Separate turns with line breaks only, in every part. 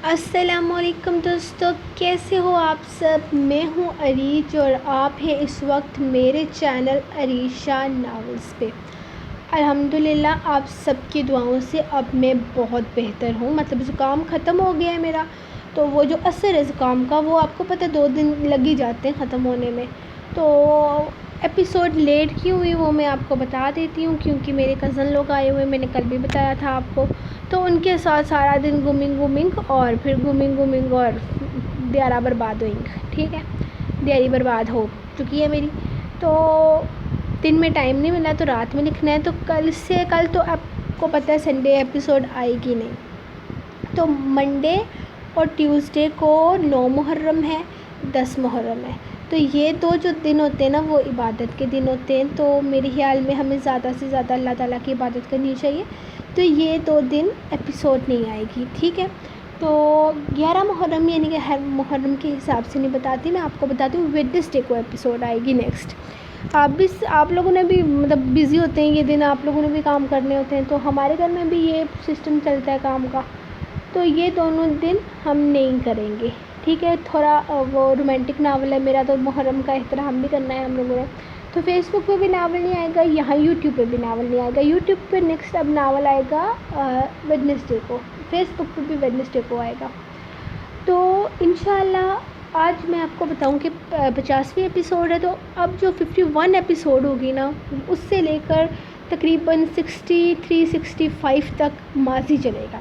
السلام علیکم دوستو، کیسے ہو آپ سب؟ میں ہوں عریش اور آپ ہیں اس وقت میرے چینل عریشہ ناولز پہ۔ الحمدللہ آپ سب کی دعاؤں سے اب میں بہت بہتر ہوں، مطلب زکام ختم ہو گیا ہے میرا۔ تو وہ جو اثر ہے زکام کا وہ آپ کو پتہ 2 دن لگ ہی جاتے ہیں ختم ہونے میں۔ تو ایپیسوڈ لیٹ کیوں ہوئی وہ میں آپ کو بتا دیتی ہوں، کیونکہ میرے کزن لوگ آئے ہوئے، میں نے کل بھی بتایا تھا آپ کو، تو ان کے ساتھ سارا دن گومنگ اور پھر گومنگ اور دیارہ برباد ہوئیں، ٹھیک ہے، دیاری برباد ہو چکی ہے میری۔ تو دن میں ٹائم نہیں ملا تو رات میں لکھنا ہے، تو کل تو آپ کو پتہ ہے سنڈے ایپیسوڈ آئے گی نہیں۔ تو منڈے اور ٹیوزڈے کو 9 محرم ہے، 10 محرم ہے، تو یہ دو جو دن ہوتے ہیں نا وہ عبادت کے دن ہوتے ہیں، تو میرے خیال میں ہمیں زیادہ سے زیادہ اللہ تعالیٰ کی عبادت کرنی چاہیے۔ تو یہ 2 دن ایپیسوڈ نہیں آئے گی، ٹھیک ہے۔ تو 11 محرم یعنی کہ ہر محرم کے حساب سے نہیں بتاتی میں آپ کو، بتاتی ہوں ویڈنسڈے کو ایپیسوڈ آئے گی نیکسٹ۔ آپ لوگوں نے بھی مطلب بزی ہوتے ہیں یہ دن، آپ لوگوں نے بھی کام کرنے ہوتے ہیں، تو ہمارے گھر میں بھی یہ سسٹم چلتا ہے کام کا، تو یہ دونوں دن ہم نہیں کریں گے، ٹھیک ہے۔ تھوڑا وہ رومانٹک ناول ہے میرا، تو محرم کا احترام بھی کرنا ہے ہم لوگوں نے۔ تو فیس بک پہ بھی ناول نہیں آئے گا، یہاں یوٹیوب پہ بھی ناول نہیں آئے گا۔ یوٹیوب پہ نیکسٹ اب ناول آئے گا ویڈنسڈے کو، فیس بک پہ بھی ویڈنسڈے کو آئے گا۔ تو انشاءاللہ آج میں آپ کو بتاؤں کہ 50ویں ایپیسوڈ ہے، تو اب جو 51 ایپیسوڈ ہوگی نا اس سے لے کر تقریباً 63-65 تک ماضی چلے گا۔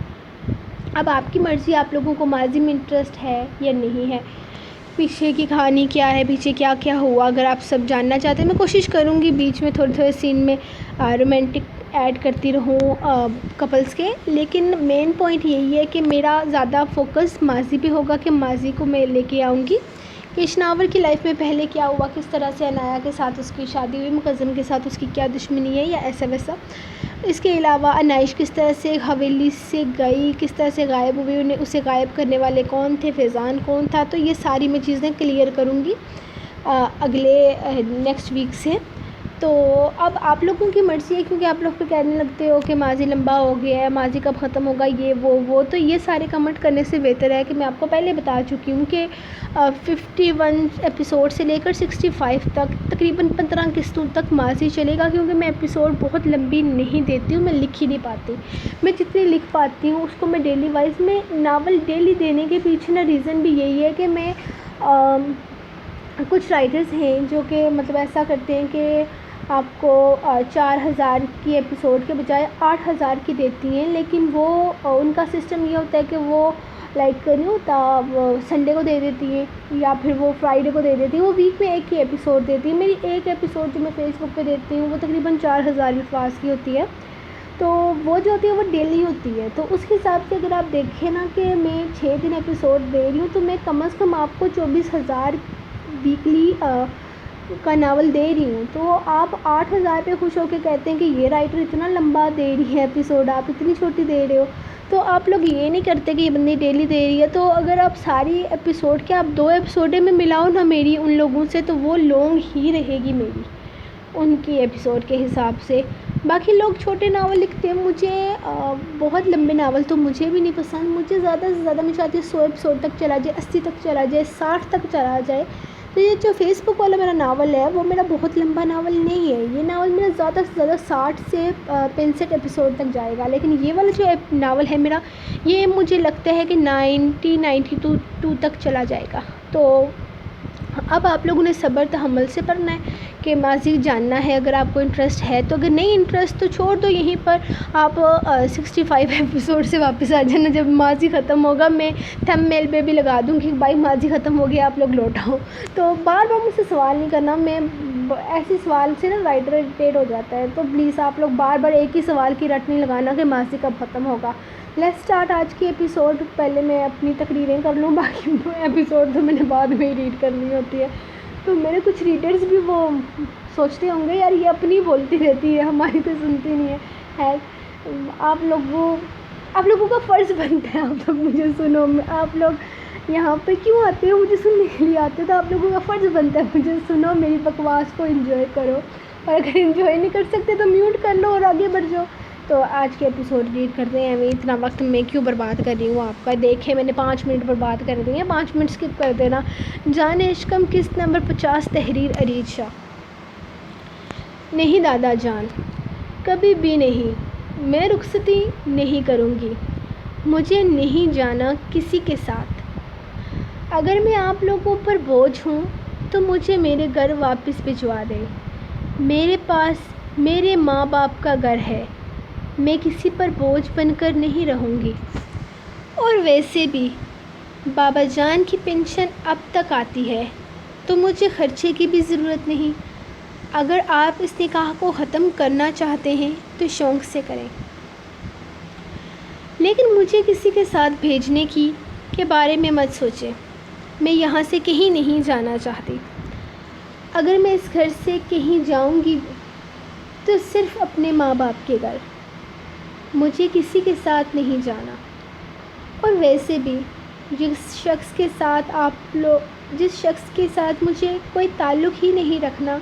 اب آپ کی مرضی، آپ لوگوں کو ماضی میں انٹرسٹ ہے یا نہیں ہے، پیچھے کی کہانی کیا ہے، پیچھے کیا کیا ہوا، اگر آپ سب جاننا چاہتے ہیں میں کوشش کروں گی بیچ میں تھوڑے سین میں رومانٹک ایڈ کرتی رہوں کپلز کے، لیکن مین پوائنٹ یہی ہے کہ میرا زیادہ فوکس ماضی پہ ہوگا، کہ ماضی کو میں لے کے آؤں گی کہ اشناور کی لائف میں پہلے کیا ہوا، کس طرح سے عنایا کے ساتھ اس کی شادی ہوئی، مقدم کے ساتھ اس کی کیا دشمنی ہے یا ایسا ویسا۔ اس کے علاوہ عنائش کس طرح سے حویلی سے گئی، کس طرح سے غائب ہوئی، اسے غائب کرنے والے کون تھے، فیضان کون تھا، تو یہ ساری میں چیزیں کلیئر کروں گی اگلے نیکسٹ ویک سے۔ تو اب آپ لوگوں کی مرضی ہے، کیونکہ آپ لوگ پہ کہنے لگتے ہو کہ ماضی لمبا ہو گیا ہے، ماضی کب ختم ہوگا، یہ وہ تو یہ سارے کمنٹ کرنے سے بہتر ہے کہ میں آپ کو پہلے بتا چکی ہوں کہ 51 ایپیسوڈ سے لے کر 65 تک تقریباً 15 قسطوں تک ماضی چلے گا، کیونکہ میں ایپیسوڈ بہت لمبی نہیں دیتی ہوں، میں لکھ ہی نہیں پاتی۔ میں جتنی لکھ پاتی ہوں اس کو میں ڈیلی وائز میں ناول ڈیلی دینے کے پیچھے نا ریزن بھی یہی ہے کہ میں کچھ رائٹرز ہیں جو کہ مطلب ایسا کرتے ہیں کہ آپ کو 4000 کی ایپیسوڈ کے بجائے 8000 کی دیتی ہیں، لیکن وہ ان کا سسٹم یہ ہوتا ہے کہ وہ لائک نہیں ہوتا، وہ سنڈے کو دے دیتی ہیں یا پھر وہ فرائیڈے کو دے دیتی ہیں، وہ ویک میں ایک ہی ایپیسوڈ دیتی ہیں۔ میری ایک ایپیسوڈ جو میں فیس بک پہ دیتی ہوں وہ تقریباً 4000 الفاظ کی ہوتی ہے، تو وہ جو ہوتی ہے وہ ڈیلی ہوتی ہے۔ تو اس حساب سے اگر آپ دیکھیں نا کہ میں 6 دن ایپیسوڈ دے رہی ہوں، تو میں کم از کم آپ کو 24000 ویکلی کا ناول دے رہی ہوں، تو آپ 8000 پہ خوش ہو کے کہتے ہیں کہ یہ رائٹر اتنا لمبا دے رہی ہے ایپیسوڈ، آپ اتنی چھوٹی دے رہے ہو۔ تو آپ لوگ یہ نہیں کرتے کہ یہ بندی ڈیلی دے رہی ہے، تو اگر آپ ساری ایپیسوڈ کے آپ 2 ایپیسوڈیں میں ملاؤ نا میری ان لوگوں سے، تو وہ لانگ ہی رہے گی میری ان کی ایپیسوڈ کے حساب سے۔ باقی لوگ چھوٹے ناول لکھتے ہیں، مجھے بہت لمبے ناول تو مجھے بھی نہیں پسند، مجھے زیادہ سے زیادہ میں چاہتی ہوں 100 ایپیسوڈ تک چلا جائے، 80 تک چلا جائے، 60 تک چلا جائے۔ تو یہ جو فیس بک والا میرا ناول ہے وہ میرا بہت لمبا ناول نہیں ہے، یہ ناول میرا زیادہ سے زیادہ 60 سے 65 ایپیسوڈ تک جائے گا، لیکن یہ والا جو ناول ہے میرا، یہ مجھے لگتا ہے کہ 92 تک چلا جائے گا۔ تو اب آپ لوگوں نے صبر تحمل سے پڑھنا ہے کہ ماضی جاننا ہے، اگر آپ کو انٹرسٹ ہے تو، اگر نہیں انٹرسٹ تو چھوڑ دو یہیں پر، آپ 65 ایپیسوڈ سے واپس آ جانا جب ماضی ختم ہوگا۔ میں تھم میل پہ بھی لگا دوں کہ بھائی ماضی ختم ہو گیا، آپ لوگ لوٹ آؤ۔ تو بار بار مجھ سے سوال نہیں کرنا، میں ایسے سوال سے نا رائٹر اریٹیٹ ہو جاتا ہے، تو پلیز آپ لوگ بار بار ایک ہی سوال کی رٹ نہیں لگانا کہ ماضی کب ختم ہوگا۔ لیٹس اسٹارٹ آج کی ایپیسوڈ۔ پہلے میں اپنی تقریریں کر لوں، باقی ایپیسوڈ تو میں نے بعد میں ہی ریڈ کرنی ہوتی ہے۔ تو میرے کچھ ریڈرز بھی وہ سوچتے ہوں گے یار یہ اپنی بولتی رہتی ہے، ہماری تو سنتی نہیں ہے۔ آپ لوگوں کا فرض بنتا ہے، آپ لوگ مجھے سنو، آپ لوگ یہاں پہ کیوں آتے ہو؟ مجھے سننے کے لیے آتے ہو، تو آپ لوگوں کا فرض بنتا ہے مجھے سنو، میری بکواس کو انجوائے کرو، اور اگر انجوائے نہیں کر سکتے تو میوٹ کر لو اور آگے بڑھ جاؤ۔ تو آج کے ایپیسوڈ ریڈ کرتے ہیں. میں اتنا وقت میں کیوں برباد کر رہی ہوں آپ کا. دیکھیں میں نے 5 منٹ برباد کر دیے ہیں. 5 منٹ اسکپ کر دینا. جان عشقم قسط نمبر 50 تحریر ارید شاہ. نہیں دادا جان، کبھی بھی نہیں. میں رخصتی نہیں کروں گی. مجھے نہیں جانا کسی کے ساتھ. اگر میں آپ لوگوں پر بوجھ ہوں تو مجھے میرے گھر واپس بھجوا دیں. میرے پاس میرے ماں باپ کا گھر ہے. میں کسی پر بوجھ بن کر نہیں رہوں گی. اور ویسے بھی بابا جان کی پینشن اب تک آتی ہے تو مجھے خرچے کی بھی ضرورت نہیں. اگر آپ اس نکاح کو ختم کرنا چاہتے ہیں تو شوق سے کریں، لیکن مجھے کسی کے ساتھ بھیجنے کے بارے میں مت سوچیں. میں یہاں سے کہیں نہیں جانا چاہتی. اگر میں اس گھر سے کہیں جاؤں گی تو صرف اپنے ماں باپ کے گھر. مجھے کسی کے ساتھ نہیں جانا. اور ویسے بھی جس شخص کے ساتھ مجھے کوئی تعلق ہی نہیں رکھنا،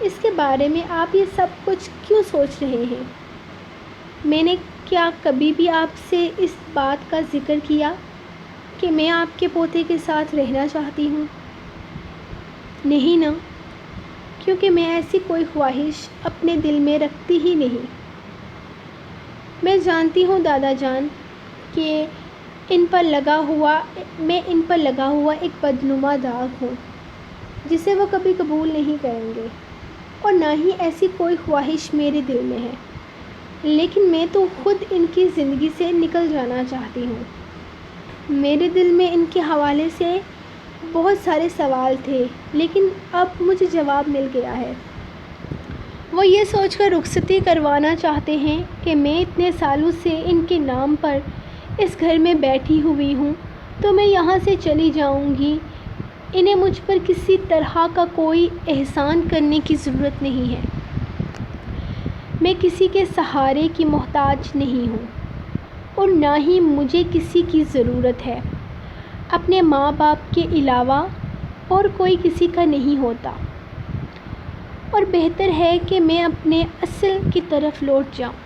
اس کے بارے میں آپ یہ سب کچھ کیوں سوچ رہے ہیں؟ میں نے کیا کبھی بھی آپ سے اس بات کا ذکر کیا کہ میں آپ کے پوتے کے ساتھ رہنا چاہتی ہوں؟ نہیں نا، کیونکہ میں ایسی کوئی خواہش اپنے دل میں رکھتی ہی نہیں. میں جانتی ہوں دادا جان کہ میں ان پر لگا ہوا ایک بدنما داغ ہوں جسے وہ کبھی قبول نہیں کریں گے، اور نہ ہی ایسی کوئی خواہش میرے دل میں ہے. لیکن میں تو خود ان کی زندگی سے نکل جانا چاہتی ہوں. میرے دل میں ان کے حوالے سے بہت سارے سوال تھے، لیکن اب مجھے جواب مل گیا ہے. وہ یہ سوچ کر رخصتی کروانا چاہتے ہیں کہ میں اتنے سالوں سے ان کے نام پر اس گھر میں بیٹھی ہوئی ہوں تو میں یہاں سے چلی جاؤں گی. انہیں مجھ پر کسی طرح کا کوئی احسان کرنے کی ضرورت نہیں ہے. میں کسی کے سہارے کی محتاج نہیں ہوں، اور نہ ہی مجھے کسی کی ضرورت ہے. اپنے ماں باپ کے علاوہ اور کوئی کسی کا نہیں ہوتا، اور بہتر ہے کہ میں اپنے اصل کی طرف لوٹ جاؤں.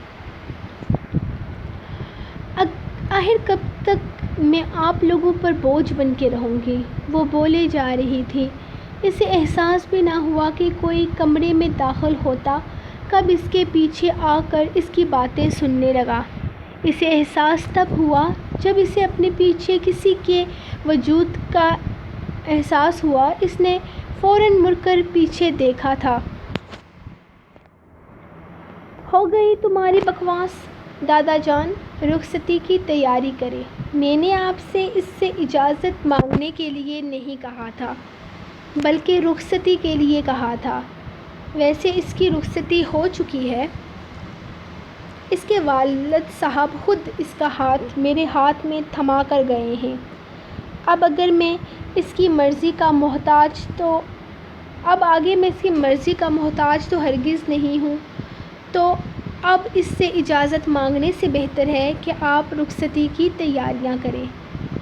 آخر کب تک میں آپ لوگوں پر بوجھ بن کے رہوں گی؟ وہ بولے جا رہی تھی. اسے احساس بھی نہ ہوا کہ کوئی کمرے میں داخل ہوتا کب اس کے پیچھے آ کر اس کی باتیں سننے لگا. اسے احساس تب ہوا جب اسے اپنے پیچھے کسی کے وجود کا احساس ہوا. اس نے فوراً مڑ کر پیچھے دیکھا تھا. ہو گئی تمہاری بکواس دادا جان. رخصتی کی تیاری کریں. میں نے آپ سے اس سے اجازت مانگنے کے لیے نہیں کہا تھا، بلکہ رخصتی کے لیے کہا تھا. ویسے اس کی رخصتی ہو چکی ہے. اس کے والد صاحب خود اس کا ہاتھ میرے ہاتھ میں تھما کر گئے ہیں. اب آگے میں اس کی مرضی کا محتاج تو ہرگز نہیں ہوں. تو اب اس سے اجازت مانگنے سے بہتر ہے کہ آپ رخصتی کی تیاریاں کریں.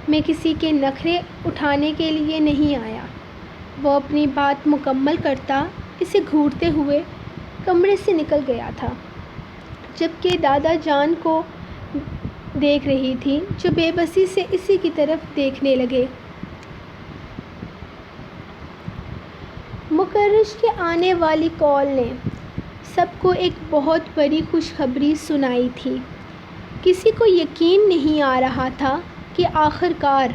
میں کسی کے نخرے اٹھانے کے لیے نہیں آیا. وہ اپنی بات مکمل کرتا اسے گھورتے ہوئے کمرے سے نکل گیا تھا، جبکہ دادا جان کو دیکھ رہی تھی جو بے بسی سے اسی کی طرف دیکھنے لگے. مکرش کے آنے والی کال نے سب کو ایک بہت بڑی خوشخبری سنائی تھی. کسی کو یقین نہیں آ رہا تھا کہ آخر کار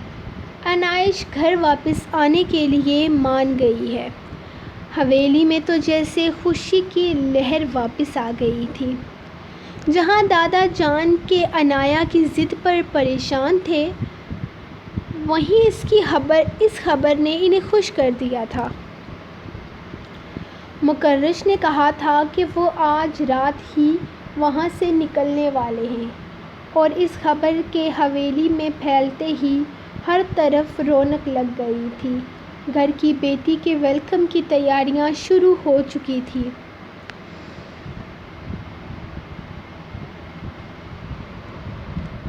انائش گھر واپس آنے کے لیے مان گئی ہے. حویلی میں تو جیسے خوشی کی لہر واپس آ گئی تھی. جہاں دادا جان کے انایا کی ضد پر پریشان تھے، وہیں اس خبر نے انہیں خوش کر دیا تھا. مکرش نے کہا تھا کہ وہ آج رات ہی وہاں سے نکلنے والے ہیں، اور اس خبر کے حویلی میں پھیلتے ہی ہر طرف رونق لگ گئی تھی. گھر کی بیٹی کے ویلکم کی تیاریاں شروع ہو چکی تھیں.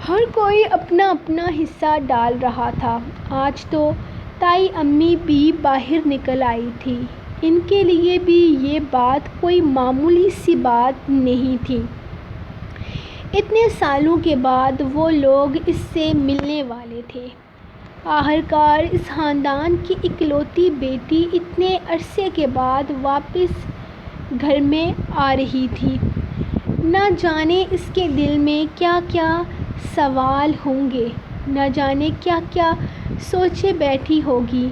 ہر کوئی اپنا اپنا حصہ ڈال رہا تھا. آج تو تائی امی بھی باہر نکل آئی تھی. ان کے لیے بھی یہ بات کوئی معمولی سی بات نہیں تھی. اتنے سالوں کے بعد وہ لوگ اس سے ملنے والے تھے۔ آخرکار اس خاندان کی اکلوتی بیٹی اتنے عرصے کے بعد واپس گھر میں آ رہی تھی۔ نہ جانے اس کے دل میں کیا کیا سوال ہوں گے، نہ جانے کیا کیا سوچے بیٹھی ہوگی،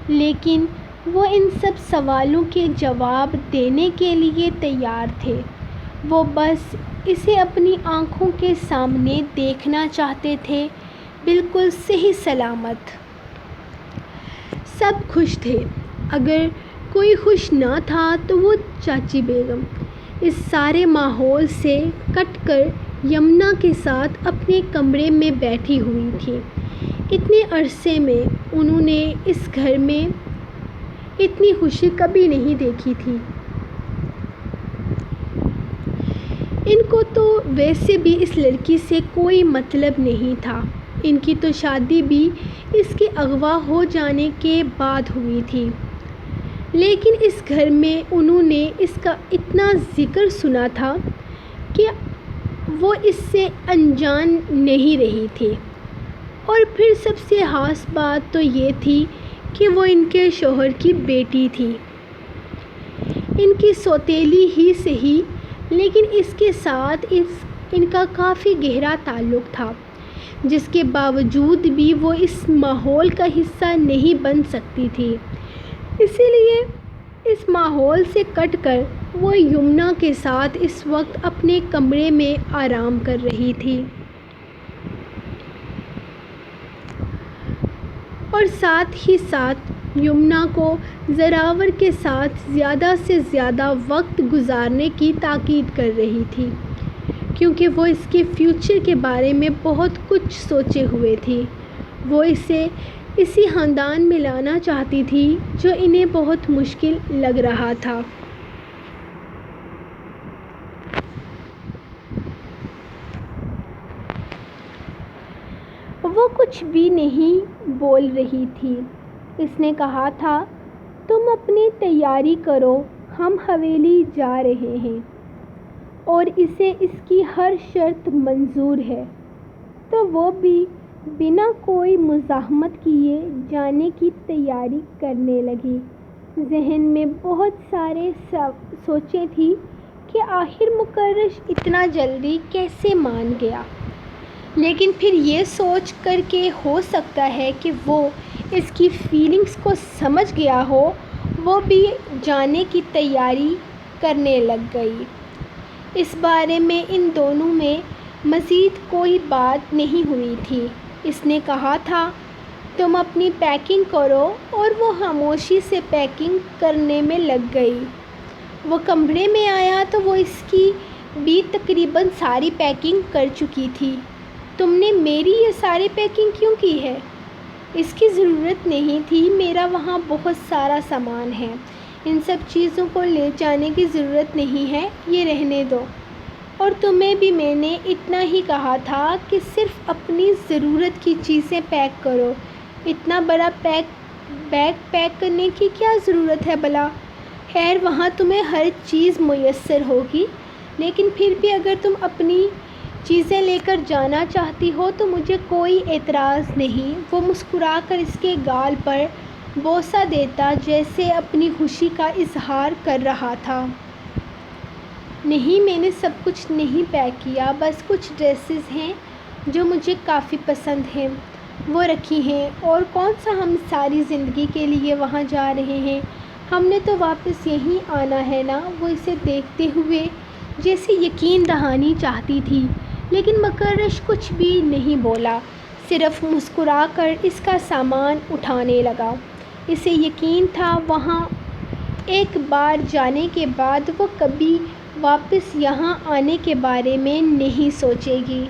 لیکن وہ ان سب سوالوں کے جواب دینے کے لیے تیار تھے۔ وہ بس اسے اپنی آنکھوں کے سامنے دیکھنا چاہتے تھے، بالکل صحیح سلامت۔ سب خوش تھے، اگر کوئی خوش نہ تھا تو وہ چاچی بیگم۔ اس سارے ماحول سے کٹ کر یمنا کے ساتھ اپنے کمرے میں بیٹھی ہوئی تھی۔ اتنے عرصے میں انہوں نے اس گھر میں اتنی خوشی کبھی نہیں دیکھی تھی۔ ان کو تو ویسے بھی اس لڑکی سے کوئی مطلب نہیں تھا۔ ان کی تو شادی بھی اس کے اغوا ہو جانے کے بعد ہوئی تھی، لیکن اس گھر میں انہوں نے اس کا اتنا ذکر سنا تھا کہ وہ اس سے انجان نہیں رہی تھی۔ اور پھر سب سے خاص بات تو یہ تھی کہ وہ ان کے شوہر کی بیٹی تھی، ان کی سوتیلی ہی صحیح، لیکن اس کے ساتھ ان کا کافی گہرا تعلق تھا، جس کے باوجود بھی وہ اس ماحول کا حصہ نہیں بن سکتی تھی۔ اسی لیے اس ماحول سے کٹ کر وہ یمنا کے ساتھ اس وقت اپنے کمرے میں آرام کر رہی تھی، اور ساتھ ہی ساتھ یمنا کو زراور کے ساتھ زیادہ سے زیادہ وقت گزارنے کی تاکید کر رہی تھی، کیونکہ وہ اس کے فیوچر کے بارے میں بہت کچھ سوچے ہوئے تھی۔ وہ اسے اسی خاندان میں لانا چاہتی تھی جو انہیں بہت مشکل لگ رہا تھا۔ وہ کچھ بھی نہیں بول رہی تھی۔ اس نے کہا تھا، تم اپنی تیاری کرو، ہم حویلی جا رہے ہیں، اور اسے اس کی ہر شرط منظور ہے۔ تو وہ بھی بنا کوئی مزاحمت کیے جانے کی تیاری کرنے لگی۔ ذہن میں بہت سارے سوچیں تھیں کہ آخر مکرش اتنا جلدی کیسے مان گیا، لیکن پھر یہ سوچ کر کہ ہو سکتا ہے کہ وہ اس کی فیلنگز کو سمجھ گیا ہو، وہ بھی جانے کی تیاری کرنے لگ گئی۔ اس بارے میں ان دونوں میں مزید کوئی بات نہیں ہوئی تھی۔ اس نے کہا تھا، تم اپنی پیکنگ کرو، اور وہ خاموشی سے پیکنگ کرنے میں لگ گئی۔ وہ کمرے میں آیا تو وہ اس کی بھی تقریباً ساری پیکنگ کر چکی تھی۔ تم نے میری یہ ساری پیکنگ کیوں کی ہے؟ اس کی ضرورت نہیں تھی، میرا وہاں بہت سارا سامان ہے، ان سب چیزوں کو لے جانے کی ضرورت نہیں ہے، یہ رہنے دو۔ اور تمہیں بھی میں نے اتنا ہی کہا تھا کہ صرف اپنی ضرورت کی چیزیں پیک کرو، اتنا بڑا بیگ پیک کرنے کی کیا ضرورت ہے بھلا؟ خیر وہاں تمہیں ہر چیز میسر ہوگی، لیکن پھر بھی اگر تم اپنی چیزیں لے کر جانا چاہتی ہو تو مجھے کوئی اعتراض نہیں۔ وہ مسکرا کر اس کے گال پر بوسہ دیتا جیسے اپنی خوشی کا اظہار کر رہا تھا۔ نہیں، میں نے سب کچھ نہیں پیک کیا، بس کچھ ڈریسز ہیں جو مجھے کافی پسند ہیں، وہ رکھی ہیں، اور کون سا ہم ساری زندگی کے لیے وہاں جا رہے ہیں، ہم نے تو واپس یہیں آنا ہے نا۔ وہ اسے دیکھتے ہوئے جیسے یقین دہانی چاہتی تھی، لیکن مکرش کچھ بھی نہیں بولا، صرف مسکرا کر اس کا سامان اٹھانے لگا۔ اسے یقین تھا وہاں ایک بار جانے کے بعد وہ کبھی واپس یہاں آنے کے بارے میں نہیں سوچے گی۔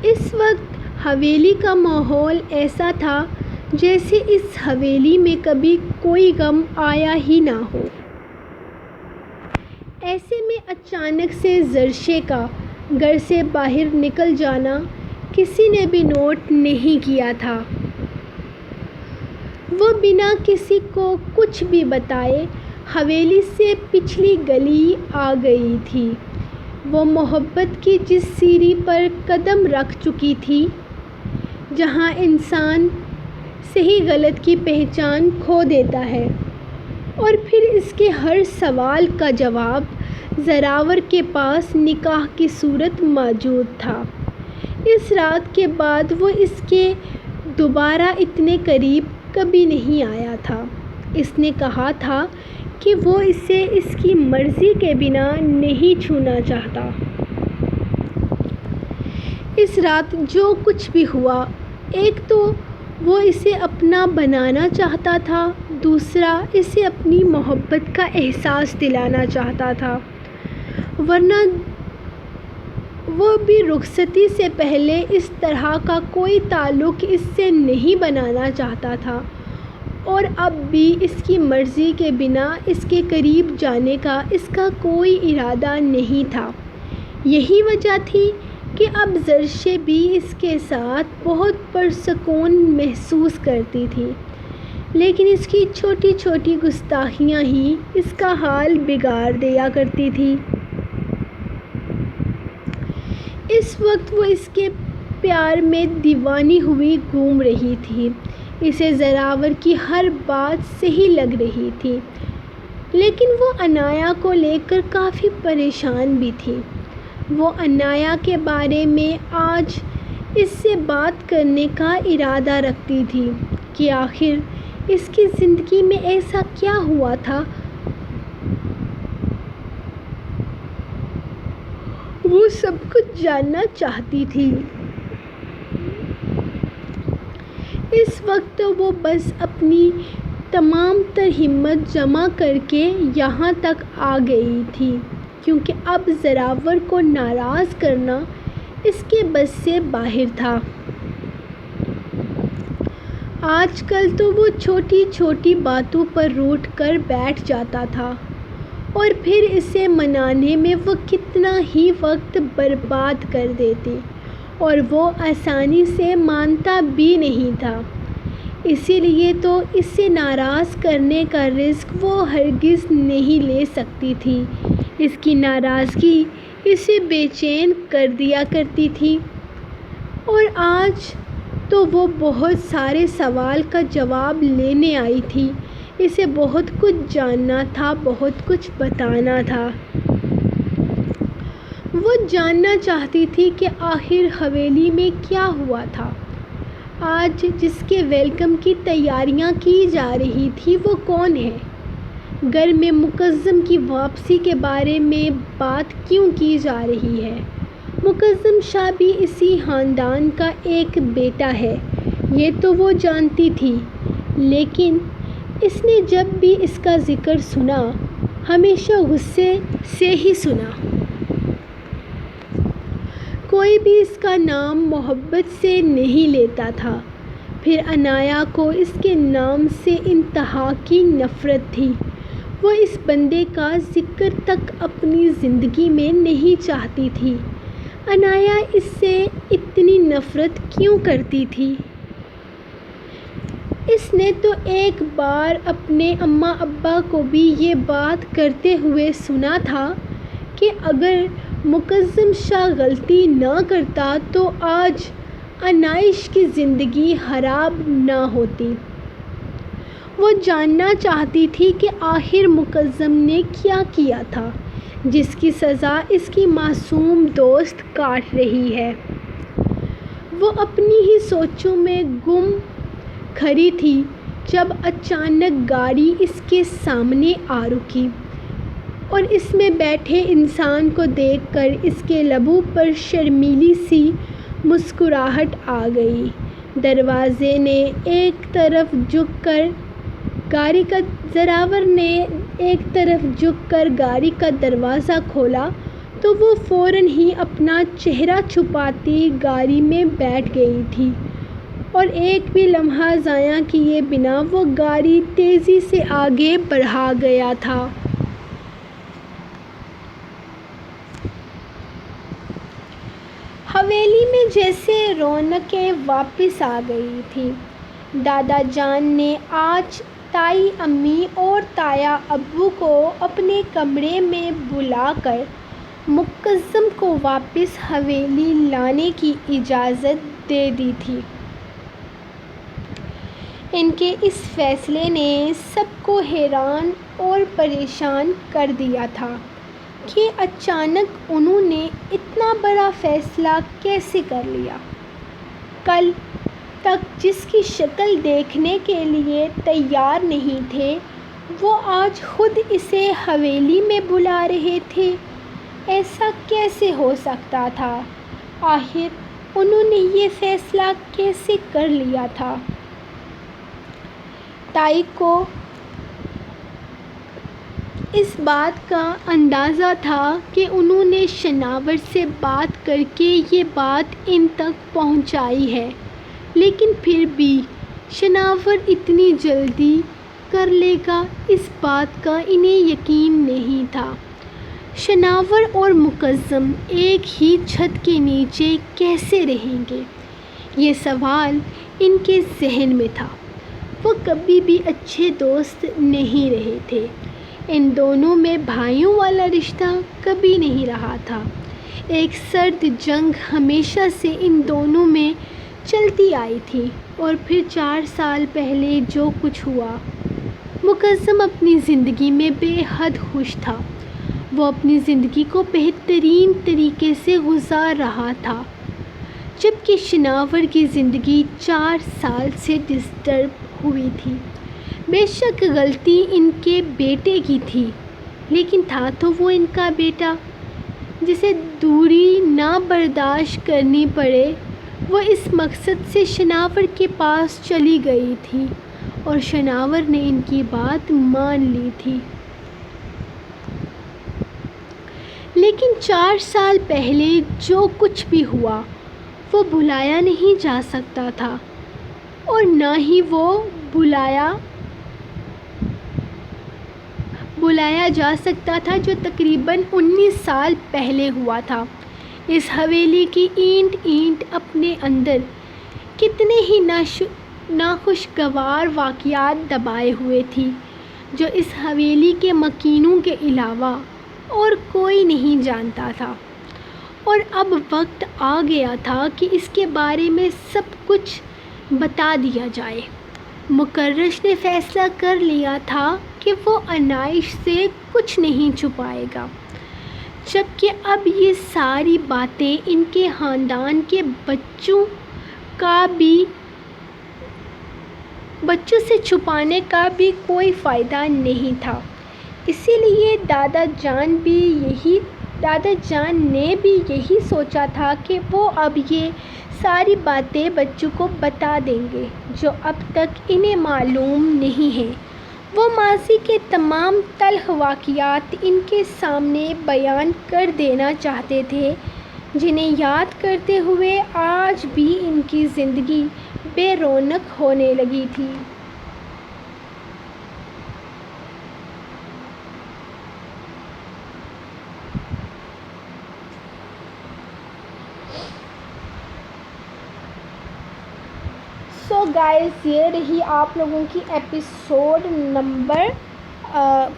اس وقت حویلی کا ماحول ایسا تھا جیسے اس حویلی میں کبھی کوئی غم آیا ہی نہ ہو۔ ایسے میں اچانک سے زرشے کا گھر سے باہر نکل جانا کسی نے بھی نوٹ نہیں کیا تھا۔ وہ بنا کسی کو کچھ بھی بتائے حویلی سے پچھلی گلی آ گئی تھی۔ وہ محبت کی جس سیڑھی پر قدم رکھ چکی تھی، جہاں انسان صحیح غلط کی پہچان کھو دیتا ہے، اور پھر اس کے ہر سوال کا جواب زراور کے پاس نکاح کی صورت موجود تھا۔ اس رات کے بعد وہ اس کے دوبارہ اتنے قریب کبھی نہیں آیا تھا۔ اس نے کہا تھا کہ وہ اسے اس کی مرضی کے بنا نہیں چھونا چاہتا۔ اس رات جو کچھ بھی ہوا، ایک تو وہ اسے اپنا بنانا چاہتا تھا، دوسرا اسے اپنی محبت کا احساس دلانا چاہتا تھا، ورنہ وہ بھی رخصتی سے پہلے اس طرح کا کوئی تعلق اس سے نہیں بنانا چاہتا تھا، اور اب بھی اس کی مرضی کے بنا اس کے قریب جانے کا اس کا کوئی ارادہ نہیں تھا۔ یہی وجہ تھی کہ اب زرشے بھی اس کے ساتھ بہت پرسکون محسوس کرتی تھی، لیکن اس کی چھوٹی چھوٹی گستاخیاں ہی اس کا حال بگاڑ دیا کرتی تھی۔ اس وقت وہ اس کے پیار میں دیوانی ہوئی گھوم رہی تھی۔ اسے زراور کی ہر بات صحیح لگ رہی تھی، لیکن وہ انایا کو لے کر کافی پریشان بھی تھی۔ وہ انایا کے بارے میں آج اس سے بات کرنے کا ارادہ رکھتی تھی کہ آخر اس کی زندگی میں ایسا کیا ہوا تھا۔ وہ سب کچھ جاننا چاہتی تھی۔ اس وقت وہ بس اپنی تمام تر ہمت جمع کر کے یہاں تک آ گئی تھی، کیونکہ اب زراور کو ناراض کرنا اس کے بس سے باہر تھا۔ آج کل تو وہ چھوٹی چھوٹی باتوں پر روٹھ کر بیٹھ جاتا تھا، اور پھر اسے منانے میں وہ کتنا ہی وقت برباد کر دیتی، اور وہ آسانی سے مانتا بھی نہیں تھا۔ اسی لیے تو اسے ناراض کرنے کا رزق وہ ہرگز نہیں لے سکتی تھی۔ اس کی ناراضگی اسے بے چین کر دیا کرتی تھی، اور آج تو وہ بہت سارے سوال کا جواب لینے آئی تھی۔ اسے بہت کچھ جاننا تھا، بہت کچھ بتانا تھا۔ وہ جاننا چاہتی تھی کہ آخر حویلی میں کیا ہوا تھا۔ آج جس کے ویلکم کی تیاریاں کی جا رہی تھی وہ کون ہے؟ گھر میں مقدم کی واپسی کے بارے میں بات کیوں کی جا رہی ہے؟ مقدم شاہ بھی اسی خاندان کا ایک بیٹا ہے، یہ تو وہ جانتی تھی، لیکن اس نے جب بھی اس کا ذکر سنا، ہمیشہ غصے سے ہی سنا۔ کوئی بھی اس کا نام محبت سے نہیں لیتا تھا۔ پھر انایا کو اس کے نام سے انتہا کی نفرت تھی۔ وہ اس بندے کا ذکر تک اپنی زندگی میں نہیں چاہتی تھی۔ انایا اس سے اتنی نفرت کیوں کرتی تھی؟ اس نے تو ایک بار اپنے اماں ابا کو بھی یہ بات کرتے ہوئے سنا تھا کہ اگر مقدم شاہ غلطی نہ کرتا تو آج انائش کی زندگی خراب نہ ہوتی۔ وہ جاننا چاہتی تھی کہ آخر مقدم نے کیا کیا تھا جس کی سزا اس کی معصوم دوست کاٹ رہی ہے۔ وہ اپنی ہی سوچوں میں گم کھڑی تھی جب اچانک گاڑی اس کے سامنے آ رکی، اور اس میں بیٹھے انسان کو دیکھ کر اس کے لبوں پر شرمیلی سی مسکراہٹ آ گئی۔ دروازے نے ایک طرف جھک کر زراور نے ایک طرف جھک کر گاڑی کا دروازہ کھولا تو وہ فوراً ہی اپنا چہرہ چھپاتی گاڑی میں بیٹھ گئی تھی، اور ایک بھی لمحہ ضائع کیے بنا وہ گاڑی تیزی سے آگے بڑھا گیا تھا۔ حویلی میں جیسے رونقیں واپس آ گئی تھیں۔ دادا جان نے آج تائی امی اور تایا ابو کو اپنے کمرے میں بلا کر مقدم کو واپس حویلی لانے کی اجازت دے دی تھی۔ ان کے اس فیصلے نے سب کو حیران اور پریشان کر دیا تھا کہ اچانک انہوں نے اتنا بڑا فیصلہ کیسے کر لیا۔ کل تک جس کی شکل دیکھنے کے لیے تیار نہیں تھے، وہ آج خود اسے حویلی میں بلا رہے تھے۔ ایسا کیسے ہو سکتا تھا؟ آخر انہوں نے یہ فیصلہ کیسے کر لیا تھا؟ تائی کو اس بات کا اندازہ تھا کہ انہوں نے شناور سے بات کر کے یہ بات ان تک پہنچائی ہے، لیکن پھر بھی شناور اتنی جلدی کر لے گا، اس بات کا انہیں یقین نہیں تھا۔ شناور اور مقدم ایک ہی چھت کے نیچے کیسے رہیں گے؟ یہ سوال ان کے ذہن میں تھا۔ وہ کبھی بھی اچھے دوست نہیں رہے تھے۔ ان دونوں میں بھائیوں والا رشتہ کبھی نہیں رہا تھا۔ ایک سرد جنگ ہمیشہ سے ان دونوں میں چلتی آئی تھی، اور پھر 4 سال پہلے جو کچھ ہوا۔ مقدم اپنی زندگی میں بے حد خوش تھا۔ وہ اپنی زندگی کو بہترین طریقے سے گزار رہا تھا، جبکہ شناور کی زندگی 4 سال سے ڈسٹرب ہوئی تھی۔ بے شک غلطی ان کے بیٹے کی تھی، لیکن تھا تو وہ ان کا بیٹا، جسے دوری نہ برداشت کرنی پڑے۔ وہ اس مقصد سے شناور کے پاس چلی گئی تھی، اور شناور نے ان کی بات مان لی تھی۔ لیکن 4 سال پہلے جو کچھ بھی ہوا وہ بھلایا نہیں جا سکتا تھا، اور نہ ہی وہ بلایا جا سکتا تھا جو تقریباً 19 سال پہلے ہوا تھا۔ اس حویلی کی اینٹ اینٹ اپنے اندر کتنے ہی ناخوشگوار واقعات دبائے ہوئے تھی، جو اس حویلی کے مکینوں کے علاوہ اور کوئی نہیں جانتا تھا، اور اب وقت آ گیا تھا کہ اس کے بارے میں سب کچھ بتا دیا جائے۔ مکرش نے فیصلہ کر لیا تھا کہ وہ عنائش سے کچھ نہیں چھپائے گا، جبکہ اب یہ ساری باتیں ان کے خاندان کے بچوں سے چھپانے کا بھی کوئی فائدہ نہیں تھا۔ اسی لیے دادا جان نے بھی یہی سوچا تھا کہ وہ اب یہ ساری باتیں بچوں کو بتا دیں گے جو اب تک انہیں معلوم نہیں ہیں۔ وہ ماضی کے تمام تلخ واقعات ان کے سامنے بیان کر دینا چاہتے تھے، جنہیں یاد کرتے ہوئے آج بھی ان کی زندگی بے رونق ہونے لگی تھی۔ سو گائز، یہ رہی آپ لوگوں کی ایپیسوڈ نمبر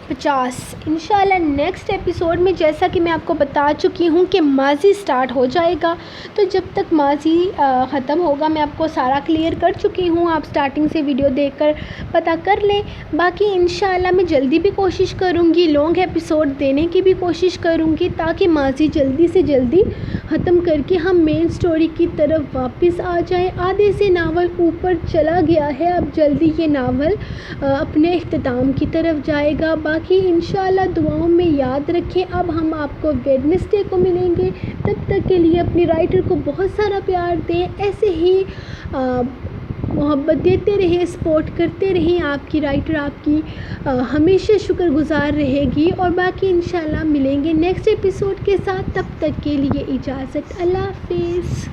50۔ انشاءاللہ نیکسٹ ایپیسوڈ میں، جیسا کہ میں آپ کو بتا چکی ہوں کہ ماضی سٹارٹ ہو جائے گا، تو جب تک ماضی ختم ہوگا میں آپ کو سارا کلیئر کر چکی ہوں۔ آپ سٹارٹنگ سے ویڈیو دیکھ کر پتہ کر لیں۔ باقی انشاءاللہ میں جلدی بھی کوشش کروں گی، لانگ ایپیسوڈ دینے کی بھی کوشش کروں گی، تاکہ ماضی جلدی سے جلدی ختم کر کے ہم مین سٹوری کی طرف واپس آ جائیں۔ آدھے سے ناول اوپر چلا گیا ہے، اب جلدی یہ ناول اپنے اختتام کی طرف جائے گا۔ باقی انشاءاللہ دعاؤں میں یاد رکھیں۔ اب ہم آپ کو ویڈنسڈے کو ملیں گے، تب تک کے لیے اپنی رائٹر کو بہت سارا پیار دیں، ایسے ہی محبت دیتے رہیں، سپورٹ کرتے رہیں۔ آپ کی رائٹر آپ کی ہمیشہ شکر گزار رہے گی، اور باقی انشاءاللہ ملیں گے نیکسٹ ایپیسوڈ کے ساتھ۔ تب تک کے لیے اجازت، اللہ حافظ۔